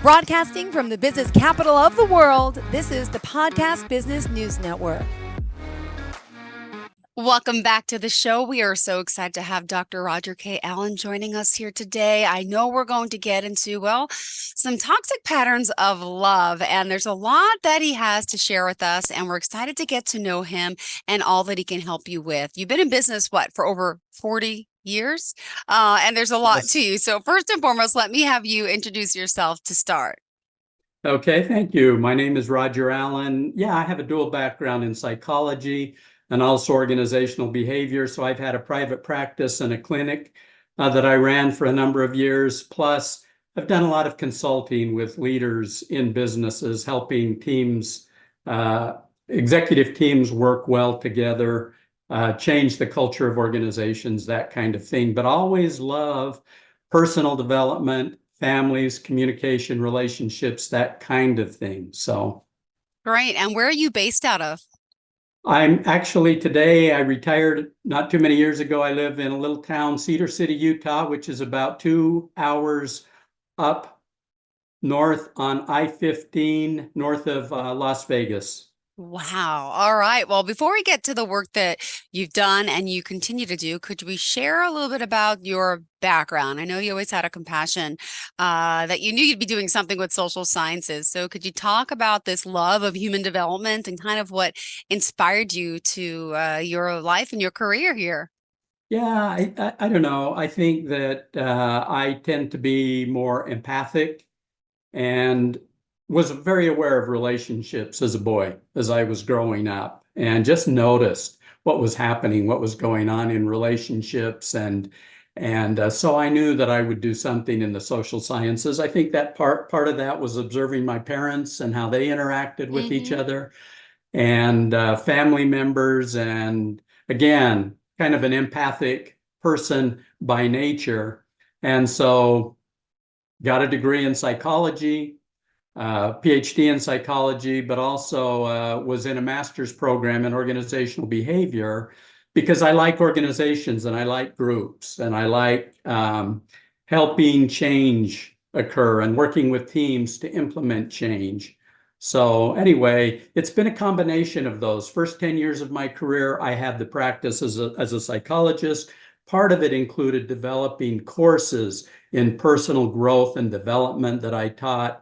Broadcasting from the business capital of the world, this is the Podcast Business News Network. Welcome back to the show. We are so excited to have Dr. Roger K. Allen joining us here today. I know we're going to get into, some toxic patterns of love, and there's a lot that he has to share with us, and we're excited to get to know him and all that he can help you with. You've been in business, for over 40 years? And there's a lot to you. So first and foremost, let me have you introduce yourself to start. Okay, thank you. My name is Roger Allen. Yeah, I have a dual background in psychology and also organizational behavior. So I've had a private practice and a clinic that I ran for a number of years. Plus, I've done a lot of consulting with leaders in businesses, helping teams, executive teams work well together, change the culture of organizations, that kind of thing. But I always love personal development, families, communication, relationships, that kind of thing. So great. And where are you based out of? I'm actually today, I retired not too many years ago. I live in a little town, Cedar City, Utah, which is about 2 hours up north on I-15, north of Las Vegas. Wow. All right. Well, before we get to the work that you've done and you continue to do, could we share a little bit about your background? I know you always had a compassion that you knew you'd be doing something with social sciences. So could you talk about this love of human development and kind of what inspired you to your life and your career here? Yeah, I don't know. I think that I tend to be more empathic and was very aware of relationships as a boy as I was growing up, and just noticed what was happening, what was going on in relationships, and so I knew that I would do something in the social sciences. I think that part of that was observing my parents and how they interacted with each other, and family members, and again, kind of an empathic person by nature. And so got a degree in psychology, PhD in psychology, but also was in a master's program in organizational behavior, because I like organizations and I like groups and I like helping change occur and working with teams to implement change. So anyway, it's been a combination of those. First 10 years of my career, I had the practice as a psychologist. Part of it included developing courses in personal growth and development that I taught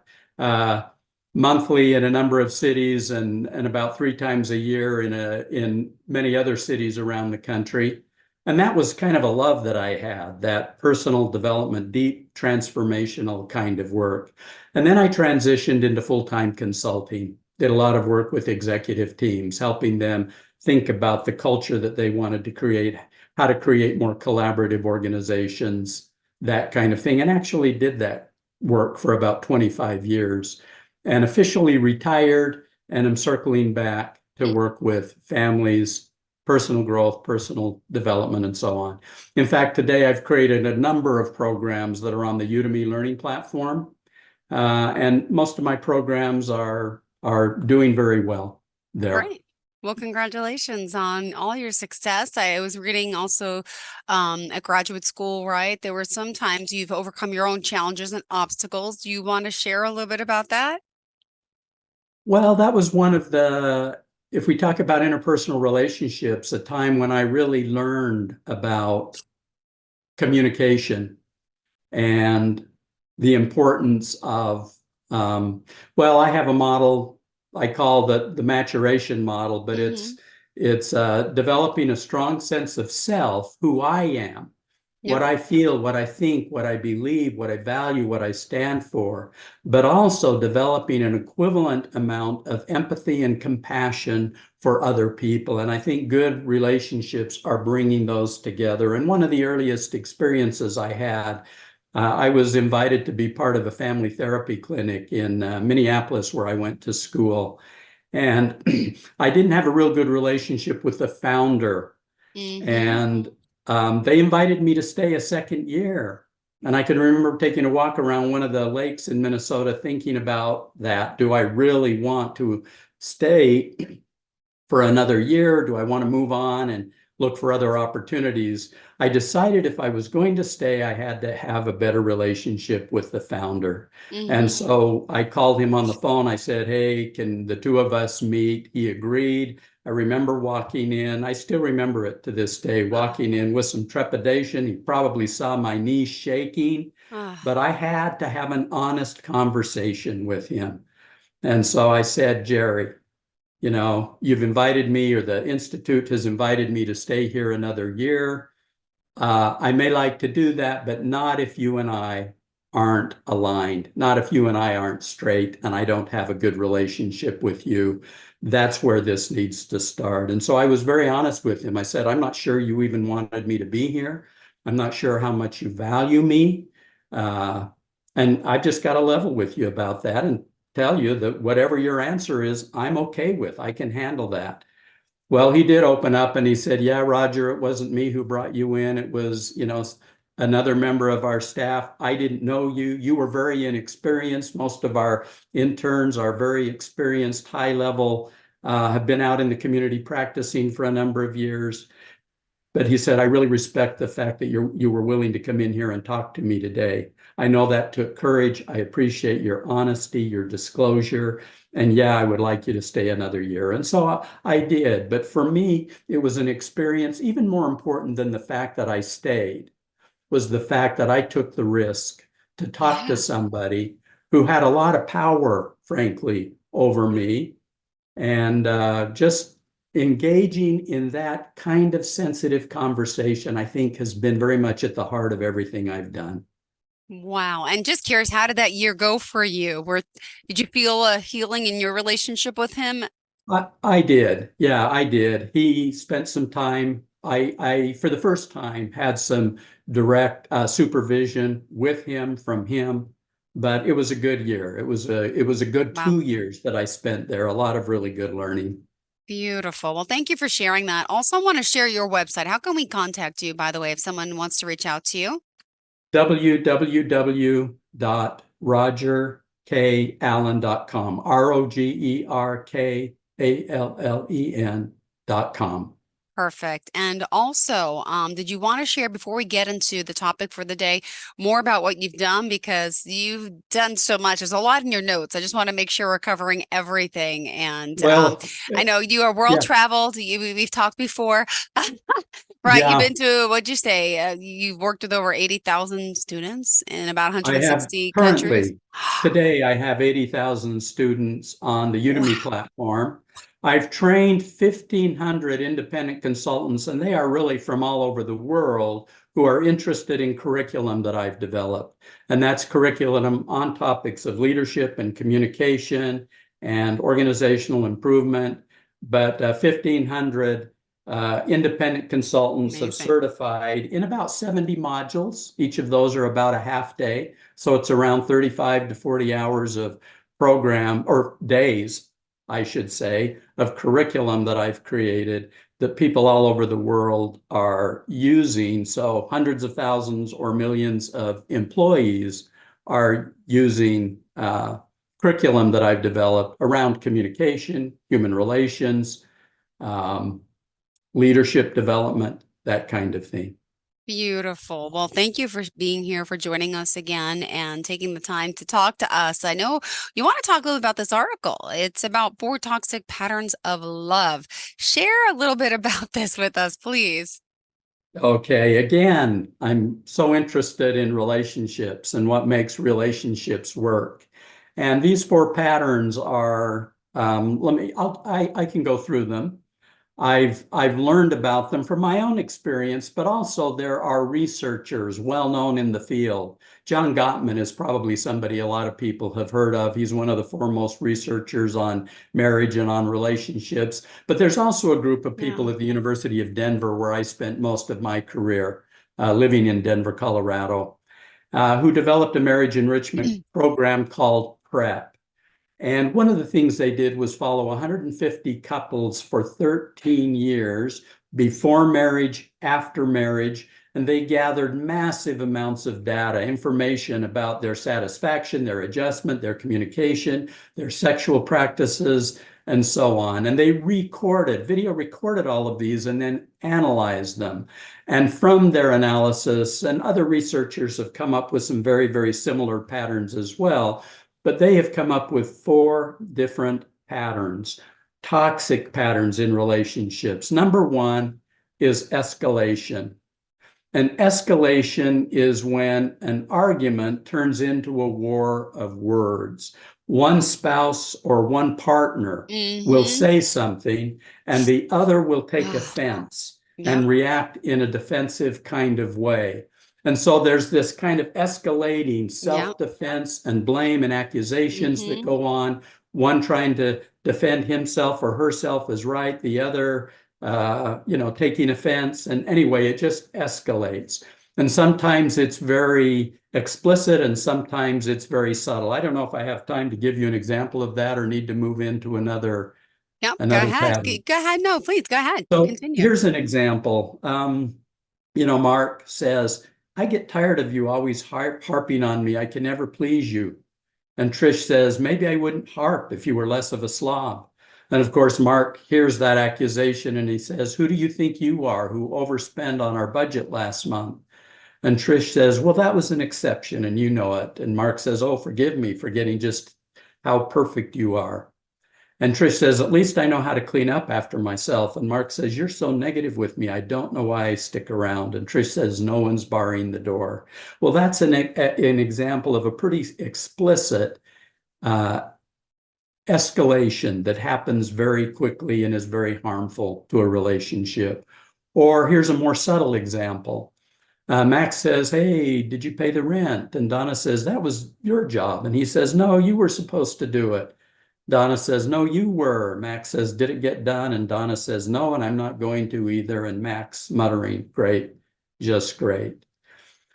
monthly in a number of cities, and about 3 times a year in many other cities around the country. And that was kind of a love that I had, that personal development, deep transformational kind of work. And then I transitioned into full-time consulting, did a lot of work with executive teams, helping them think about the culture that they wanted to create, how to create more collaborative organizations, that kind of thing, and actually did that work for about 25 years, and officially retired, and I'm circling back to work with families, personal growth, personal development, and so on. In fact, today I've created a number of programs that are on the Udemy learning platform, and most of my programs are doing very well there. Great. Well, congratulations on all your success. I was reading also at graduate school, right? There were some times you've overcome your own challenges and obstacles. Do you want to share a little bit about that? Well, that was one of if we talk about interpersonal relationships, a time when I really learned about communication and the importance of, I have a model I call the maturation model, but it's developing a strong sense of self, who I am, what I feel, what I think, what I believe, what I value, what I stand for, but also developing an equivalent amount of empathy and compassion for other people. And I think good relationships are bringing those together. And one of the earliest experiences I had, I was invited to be part of a family therapy clinic in Minneapolis, where I went to school. And I didn't have a real good relationship with the founder. And they invited me to stay a second year. And I can remember taking a walk around one of the lakes in Minnesota thinking about that. Do I really want to stay for another year? Do I want to move on and look for other opportunities, I decided if I was going to stay, I had to have a better relationship with the founder. And Hmm. so I called him on the phone. I said, hey, can the two of us meet? He agreed. I remember walking in. I still remember it to this day, walking in with some trepidation. He probably saw my knees shaking, but I had to have an honest conversation with him. And so I said, Jerry, you've invited me, or the Institute has invited me to stay here another year. I may like to do that, but not if you and I aren't aligned, not if you and I aren't straight and I don't have a good relationship with you. That's where this needs to start. And so I was very honest with him. I said, I'm not sure you even wanted me to be here. I'm not sure how much you value me. Uh, and I've just got to level with you about that and tell you that whatever your answer is, I'm okay with. I can handle that. Well, he did open up and he said, yeah, Roger, it wasn't me who brought you in. It was, another member of our staff. I didn't know you. You were very inexperienced. Most of our interns are very experienced, high level, have been out in the community practicing for a number of years. But he said, I really respect the fact that you were willing to come in here and talk to me today. I know that took courage. I appreciate your honesty, your disclosure. And yeah, I would like you to stay another year. And so I did. But for me, it was an experience even more important than the fact that I stayed, was the fact that I took the risk to talk to Yeah. somebody who had a lot of power, frankly, over me. And just engaging in that kind of sensitive conversation, I think, has been very much at the heart of everything I've done. Wow. And just curious, how did that year go for you? Did you feel a healing in your relationship with him? I did. Yeah, I did. He spent some time. For the first time, had some direct supervision with him from him, but it was a good year. It was a good Wow. 2 years that I spent there. A lot of really good learning. Beautiful. Well, thank you for sharing that. Also, I want to share your website. How can we contact you, by the way, if someone wants to reach out to you? www.rogerkallen.com, rogerkallen.com. Perfect. And also, did you want to share before we get into the topic for the day more about what you've done? Because you've done so much. There's a lot in your notes. I just want to make sure we're covering everything. And Well, I know you are world yeah, traveled. We've talked before, right? You've yeah, been to, what'd you say? You've worked with over 80,000 students in about I have 160 countries. currently, today, I have 80,000 students on the Wow. Udemy platform. I've trained 1,500 independent consultants, and they are really from all over the world who are interested in curriculum that I've developed. And that's curriculum on topics of leadership and communication and organizational improvement. But 1,500 independent consultants have Amazing. certified in about 70 modules. Each of those are about a half day. So it's around 35 to 40 hours of program, or days, I should say, of curriculum that I've created that people all over the world are using. So hundreds of thousands or millions of employees are using curriculum that I've developed around communication, human relations, um, leadership development, that kind of thing. Beautiful. Well, thank you for being here, for joining us again and taking the time to talk to us. I know you want to talk a little about this article. It's about 4 toxic patterns of love. Share a little bit about this with us, please. Okay, again, I'm so interested in relationships and what makes relationships work. And these 4 patterns are, I can go through them. I've learned about them from my own experience, but also there are researchers well known in the field. John Gottman is probably somebody a lot of people have heard of. He's one of the foremost researchers on marriage and on relationships. But there's also a group of Yeah. people at the University of Denver, where I spent most of my career, living in Denver, Colorado, who developed a marriage enrichment program called PrEP. And one of the things they did was follow 150 couples for 13 years before marriage, after marriage, and they gathered massive amounts of data, information about their satisfaction, their adjustment, their communication, their sexual practices, and so on. And they video recorded all of these and then analyzed them. And from their analysis, and other researchers have come up with some very, very similar patterns as well, but they have come up with 4 different patterns, toxic patterns in relationships. Number 1 is escalation. And escalation is when an argument turns into a war of words. One spouse or one partner will say something, and the other will take offense and react in a defensive kind of way. And so there's this kind of escalating self-defense and blame and accusations that go on, one trying to defend himself or herself as right, the other taking offense. And anyway, it just escalates. And sometimes it's very explicit and sometimes it's very subtle. I don't know if I have time to give you an example of that or need to move into another Go pattern. ahead. Go ahead. No, please go ahead. So continue. Here's an example. Mark says, I get tired of you always harping on me. I can never please you. And Trish says, maybe I wouldn't harp if you were less of a slob. And of course, Mark hears that accusation and he says, who do you think you are who overspent on our budget last month? And Trish says, well, that was an exception and you know it. And Mark says, oh, forgive me for getting just how perfect you are. And Trish says, at least I know how to clean up after myself. And Mark says, you're so negative with me. I don't know why I stick around. And Trish says, no one's barring the door. Well, that's an example of a pretty explicit escalation that happens very quickly and is very harmful to a relationship. Or here's a more subtle example. Max says, hey, did you pay the rent? And Donna says, that was your job. And he says, no, you were supposed to do it. Donna says, no, you were. Max says, did it get done? And Donna says, no, and I'm not going to either. And Max muttering, great, just great.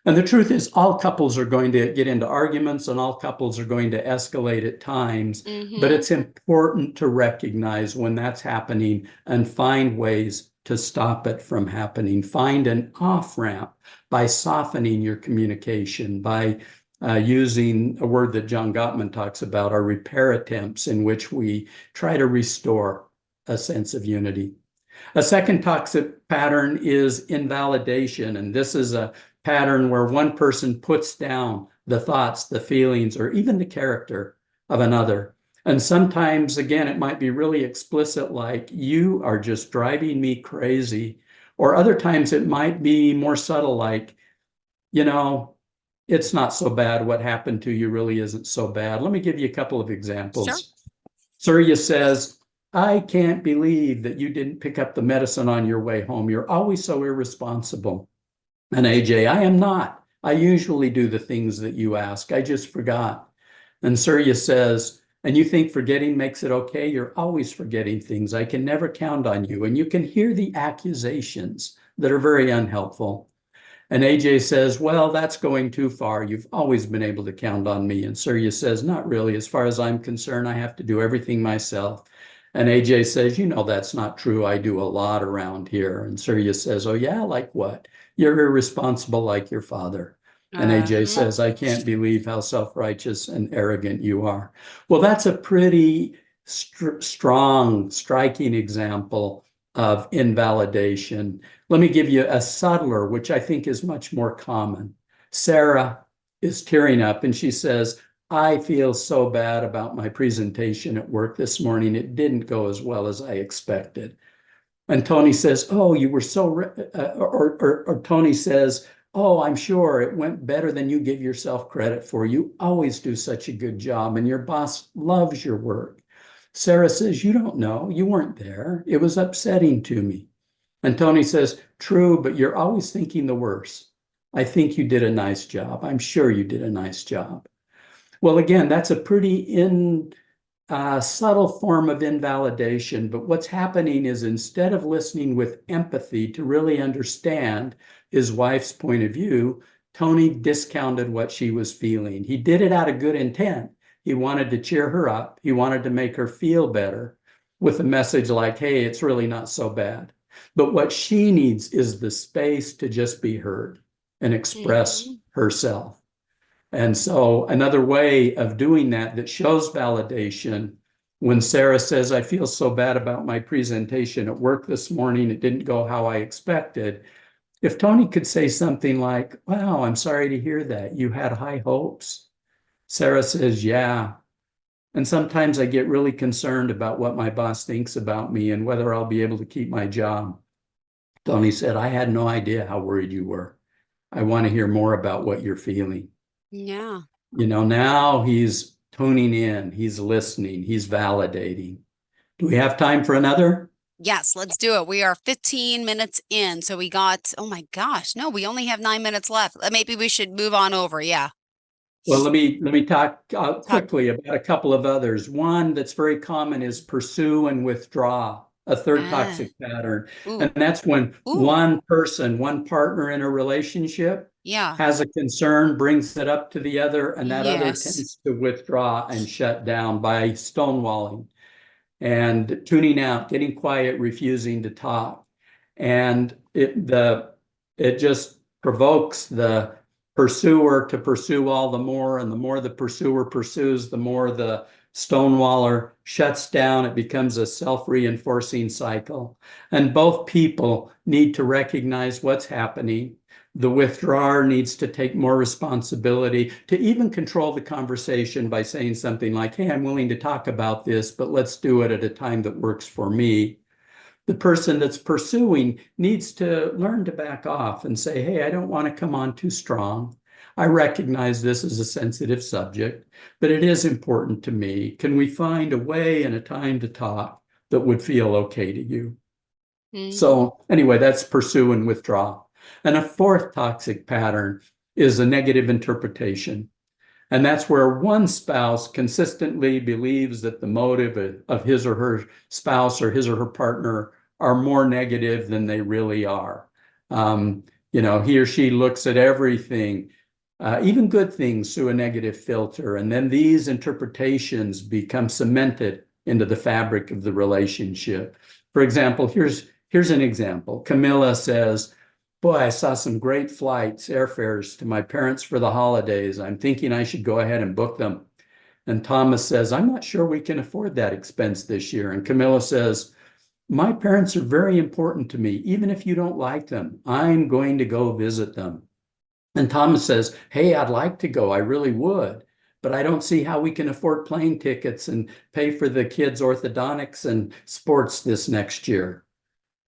And the truth is, all couples are going to get into arguments and all couples are going to escalate at times. But it's important to recognize when that's happening and find ways to stop it from happening. Find an off-ramp by softening your communication, by using a word that John Gottman talks about, our repair attempts, in which we try to restore a sense of unity. A second toxic pattern is invalidation. And this is a pattern where one person puts down the thoughts, the feelings, or even the character of another. And sometimes, again, it might be really explicit, like, you are just driving me crazy. Or other times it might be more subtle, like, it's not so bad. What happened to you really isn't so bad. Let me give you a couple of examples. Sure. Surya says, I can't believe that you didn't pick up the medicine on your way home. You're always so irresponsible. And AJ, I am not. I usually do the things that you ask. I just forgot. And Surya says, and you think forgetting makes it okay? You're always forgetting things. I can never count on you. And you can hear the accusations that are very unhelpful. And AJ says, well, that's going too far. You've always been able to count on me. And Surya says, not really. As far as I'm concerned, I have to do everything myself. And AJ says, that's not true. I do a lot around here. And Surya says, oh yeah, like what? You're irresponsible like your father. And AJ says, I can't believe how self-righteous and arrogant you are. Well, that's a pretty strong, striking example of invalidation. Let me give you a subtler, which I think is much more common. Sarah is tearing up and she says, I feel so bad about my presentation at work this morning. It didn't go as well as I expected. And Tony says, oh, you were so, or Tony says, oh, I'm sure it went better than you give yourself credit for. You always do such a good job and your boss loves your work. Sarah says, you don't know, you weren't there. It was upsetting to me. And Tony says, true, but you're always thinking the worst. I think you did a nice job. I'm sure you did a nice job. Well, again, that's a pretty subtle form of invalidation. But what's happening is instead of listening with empathy to really understand his wife's point of view, Tony discounted what she was feeling. He did it out of good intent. He wanted to cheer her up. He wanted to make her feel better with a message like, hey, it's really not so bad. But what she needs is the space to just be heard and express herself. And so another way of doing that shows validation When Sarah says, I feel so bad about my presentation at work this morning, it didn't go how I expected. If Tony could say something like, wow, I'm sorry to hear that. You had high hopes. Sarah says, yeah. And sometimes I get really concerned about what my boss thinks about me and whether I'll be able to keep my job. Tony said, I had no idea how worried you were. I want to hear more about what you're feeling. Yeah. Now he's tuning in, he's listening, he's validating. Do we have time for another? Yes, let's do it. We are 15 minutes in. So we got, oh my gosh, no, we only have 9 minutes left. Maybe we should move on over. Yeah. Well, let me talk Talk. quickly about a couple of others. One that's very common is pursue and withdraw, a third Ah, toxic pattern. ooh, And that's when ooh, one person, one partner in a relationship yeah. has a concern, brings it up to the other, and that other Yes. tends to withdraw and shut down by stonewalling and tuning out, getting quiet, refusing to talk. And it just provokes the pursuer to pursue all the more, and the more the pursuer pursues, the more the stonewaller shuts down. It becomes a self-reinforcing cycle. And both people need to recognize what's happening. The withdrawer needs to take more responsibility to even control the conversation by saying something like, hey, I'm willing to talk about this, but let's do it at a time that works for me. The person that's pursuing needs to learn to back off and say, hey, I don't want to come on too strong. I recognize this is a sensitive subject, but it is important to me. Can we find a way and a time to talk that would feel okay to you? So anyway, that's pursue and withdraw. And a fourth toxic pattern is a negative interpretation. And that's where one spouse consistently believes that the motive of his or her spouse or his or her partner are more negative than they really are. He or she looks at everything, even good things, through a negative filter. And then these interpretations become cemented into the fabric of the relationship. For example, here's an example. Camilla says, boy, I saw some great flights, airfares to my parents for the holidays. I'm thinking I should go ahead and book them. And Thomas says, I'm not sure we can afford that expense this year. And Camilla says, my parents are very important to me. Even if you don't like them, I'm going to go visit them. And Thomas says, hey, I'd like to go. I really would. But I don't see how we can afford plane tickets and pay for the kids' orthodontics and sports this next year.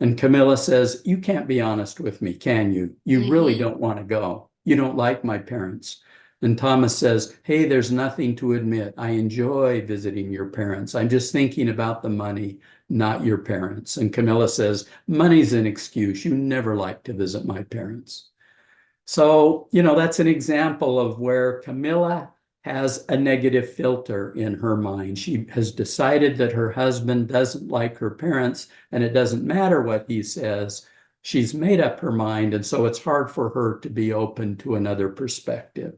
And Camilla says, you can't be honest with me, can you? You really don't want to go. You don't like my parents. And Thomas says, hey, there's nothing to admit. I enjoy visiting your parents. I'm just thinking about the money, not your parents. And Camilla says, money's an excuse. You never like to visit my parents. So, that's an example of where Camilla has a negative filter in her mind. She has decided that her husband doesn't like her parents, and it doesn't matter what he says. She's made up her mind, and so it's hard for her to be open to another perspective.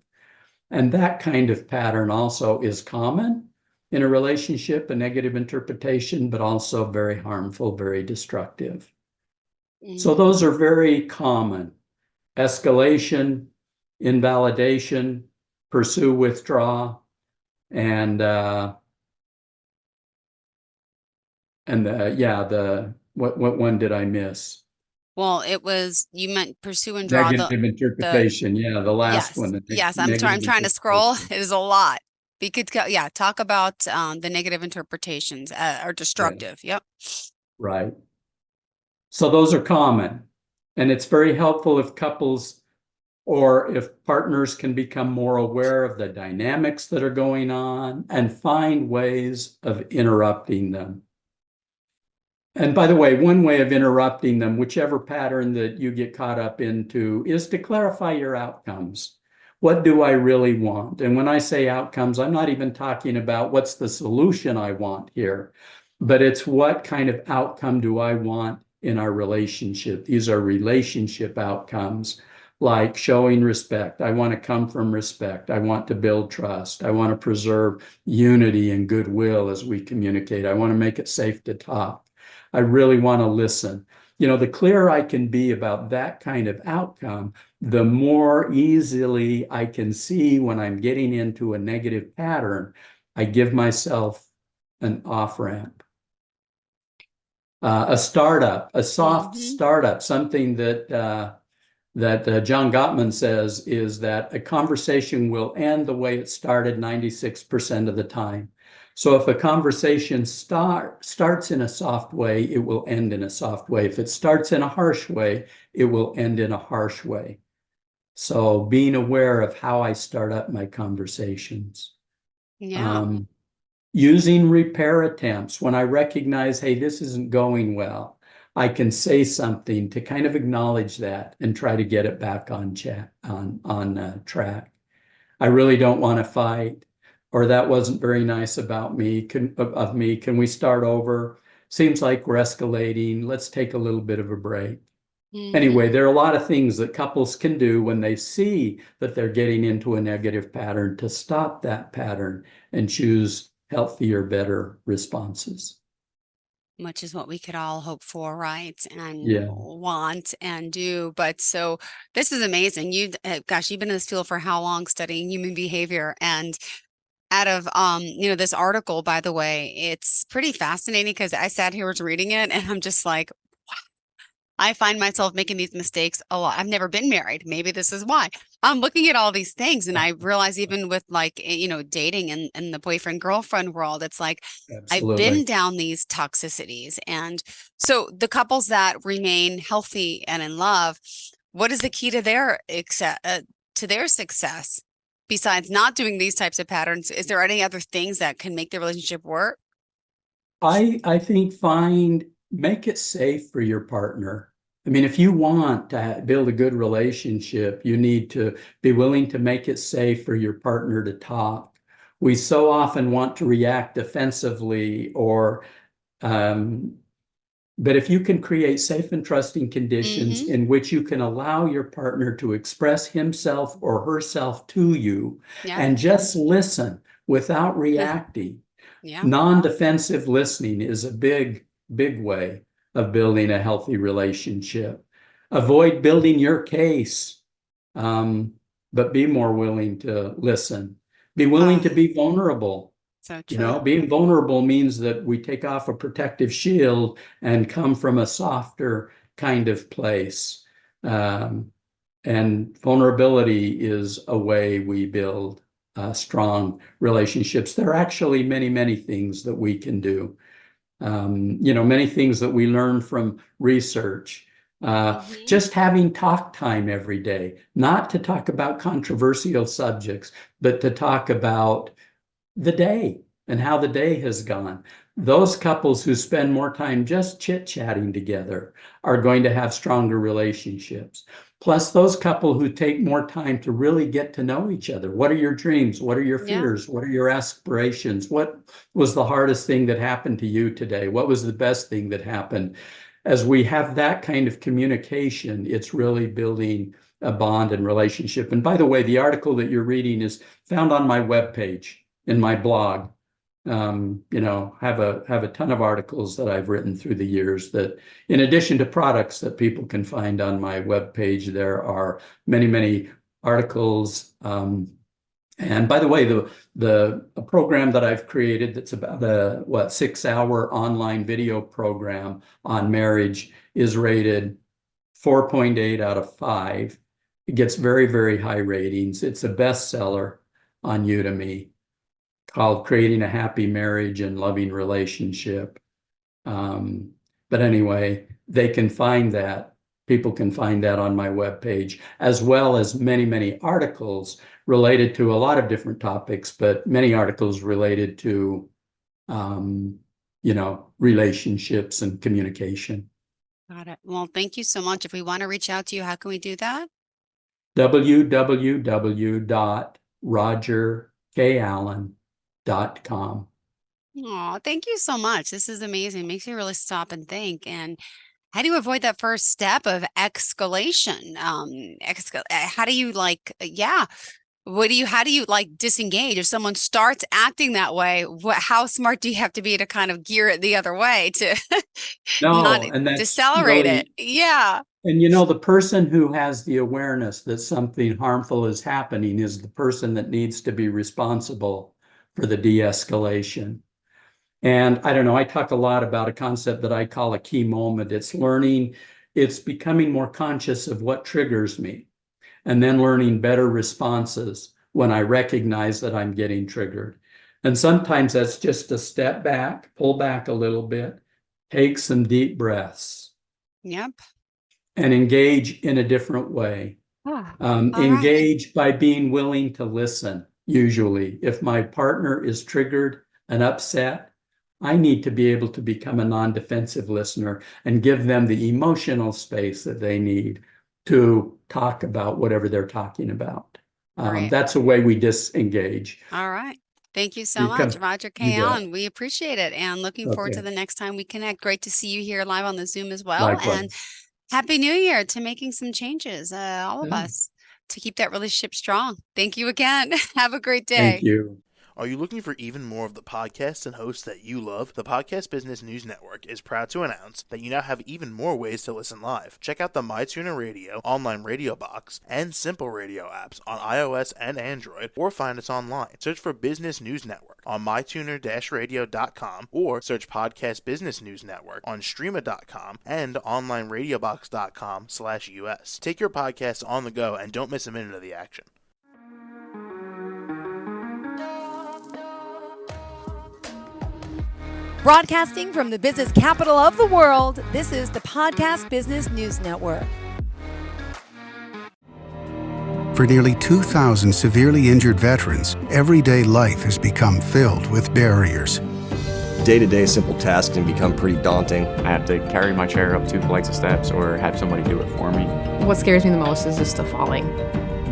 And that kind of pattern also is common in a relationship, a negative interpretation, but also very harmful, very destructive. So those are very common. Escalation, invalidation, pursue, withdraw, and what one did I miss? Well, it was, you meant pursue and draw Negative the, interpretation. Yeah, the last yes, one. The yes. negative I'm trying to scroll. interpretation. It is a lot. We could go, yeah, talk about the negative interpretations are Yeah, destructive. Yep. right. So those are common, and it's very helpful if couples or if partners can become more aware of the dynamics that are going on and find ways of interrupting them. And by the way, one way of interrupting them, whichever pattern that you get caught up into, is to clarify your outcomes. What do I really want? And when I say outcomes, I'm not even talking about what's the solution I want here, but it's what kind of outcome do I want in our relationship? These are relationship outcomes, like showing respect. I want to come from respect. I want to build trust. I want to preserve unity and goodwill as we communicate. I want to make it safe to talk. I really want to listen. The clearer I can be about that kind of outcome, the more easily I can see when I'm getting into a negative pattern. I give myself an off-ramp. A startup, a soft startup, something that John Gottman says is that a conversation will end the way it started 96% of the time. So if a conversation starts in a soft way, it will end in a soft way. If it starts in a harsh way, it will end in a harsh way. So being aware of how I start up my conversations. Yeah. Using repair attempts when I recognize, hey, this isn't going well. I can say something to kind of acknowledge that and try to get it back on track. I really don't want to fight, or that wasn't very nice about me. Can we start over? Seems like we're escalating. Let's take a little bit of a break. Anyway, there are a lot of things that couples can do when they see that they're getting into a negative pattern to stop that pattern and choose healthier, better responses. Which is what we could all hope for, right? And Yeah. want and do. But so this is amazing. Gosh, you've been in this field for how long, studying human behavior? And out of this article, by the way, it's pretty fascinating because I sat here was reading it and I'm just like, I find myself making these mistakes a lot. I've never been married. Maybe this is why. I'm looking at all these things and I realize even with dating and the boyfriend girlfriend world, it's like I've been Absolutely. down these toxicities. And so the couples that remain healthy and in love, what is the key to their success? Besides not doing these types of patterns, is there any other things that can make the relationship work? I think make it safe for your partner. I mean, if you want to build a good relationship, you need to be willing to make it safe for your partner to talk. We so often want to react defensively but if you can create safe and trusting conditions in which you can allow your partner to express himself or herself to you Yeah. and just listen without reacting. Yeah. Non-defensive listening is a big, big way of building a healthy relationship. Avoid building your case, but be more willing to listen. Be willing to be vulnerable. So true. Being vulnerable means that we take off a protective shield and come from a softer kind of place. And vulnerability is a way we build strong relationships. There are actually many, many things that we can do. Many things that we learn from research. Just having talk time every day, not to talk about controversial subjects, but to talk about the day and how the day has gone. Those couples who spend more time just chit-chatting together are going to have stronger relationships. Plus, those couples who take more time to really get to know each other. What are your dreams? What are your fears? What are your aspirations? What was the hardest thing that happened to you today? What was the best thing that happened? As we have that kind of communication, it's really building a bond and relationship. And by the way, the article that you're reading is found on my webpage in my blog. Have a ton of articles that I've written through the years that, in addition to products that people can find on my webpage, there are many, many articles. And by the way, the program that I've created that's about a 6-hour online video program on marriage is rated 4.8 out of 5. It gets very, very high ratings. It's a bestseller on Udemy, called Creating a Happy Marriage and Loving Relationship. But anyway, people can find that on my webpage, as well as many, many articles related to a lot of different topics, but many articles related to, relationships and communication. Got it. Well, thank you so much. If we want to reach out to you, how can we do that? www.rogerkallen.com. Oh, thank you so much. This is amazing. Makes you really stop and think. And how do you avoid that first step of escalation? How do you how do you disengage if someone starts acting that way? How smart do you have to be to kind of gear it the other way to not No, and that's decelerate it? Yeah. And the person who has the awareness that something harmful is happening is the person that needs to be responsible for the de-escalation. And I don't know, I talk a lot about a concept that I call a key moment. It's learning, it's becoming more conscious of what triggers me, and then learning better responses when I recognize that I'm getting triggered. And sometimes that's just a step back, pull back a little bit, take some deep breaths. Yep. And engage in a different way. All right. Engage by being willing to listen. Usually, if my partner is triggered and upset, I need to be able to become a non-defensive listener and give them the emotional space that they need to talk about whatever they're talking about. Great. That's a way we disengage. All right. Thank you so much, Roger K. Allen. We appreciate it, and looking forward to the next time we connect. Great to see you here live on the Zoom as well. Likewise. And Happy New Year to making some changes, all of us, to keep that relationship strong. Thank you again. Have a great day. Thank you. Are you looking for even more of the podcasts and hosts that you love? The Podcast Business News Network is proud to announce that you now have even more ways to listen live. Check out the MyTuner Radio, online radio box, and Simple Radio apps on iOS and Android, or find us online. Search for Business News Network on mytuner-radio.com, or search Podcast Business News Network on streama.com and onlineradiobox.com/US. Take your podcast on the go and don't miss a minute of the action. Broadcasting from the business capital of the world, this is the Podcast Business News Network. For nearly 2,000 severely injured veterans, everyday life has become filled with barriers. Day-to-day simple tasks can become pretty daunting. I have to carry my chair up 2 flights of steps or have somebody do it for me. What scares me the most is just the falling.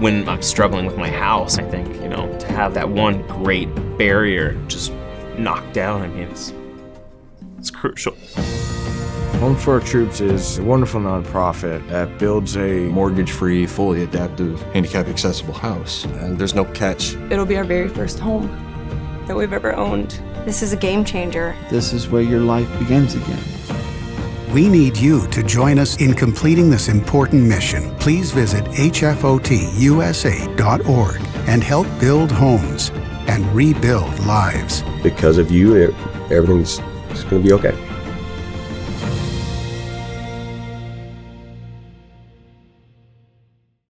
When I'm struggling with my house, I think, to have that one great barrier just knocked down, it's crucial. Home for Our Troops is a wonderful nonprofit that builds a mortgage-free, fully adaptive, handicap-accessible house. And there's no catch. It'll be our very first home that we've ever owned. This is a game changer. This is where your life begins again. We need you to join us in completing this important mission. Please visit hfotusa.org and help build homes and rebuild lives. Because of you, everything's going to be okay.